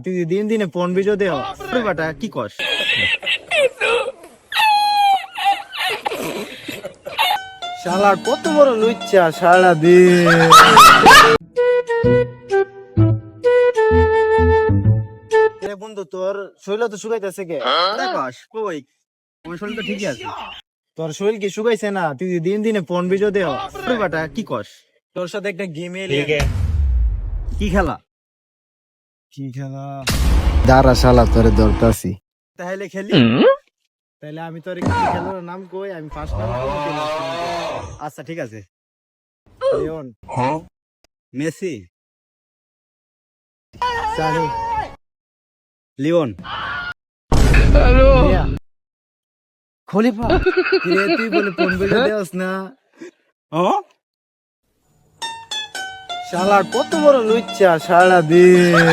তুই দিন দিনে ফোন বিজো দেও বাটা কি কস শালার কত বড় লুচ্চা সারা দিন বন্ধু তোর শরীর তো শুকাইতেছে কে কস কই আমার শরীর তো ঠিকই আছে তোর শরীর কি শুকাইছে না তুই দিন দিনে ফোন বিজো দেও বাটা কি কস তোর সাথে একটা গেম কি খেলা কি খেলা দাঁড়া শালা তোরে ধরতাছি। তাহলে খেলি তাহলে আমি তোর কি খেলার নাম কই আমি ফার্স্ট নাম কই আচ্ছা ঠিক আছে Leon Messi Sunny Leone hello Khalifa কিরে তুই বলে ফোন বিজো দেওস না শালার কত বড় লুচ্চা সারা দিন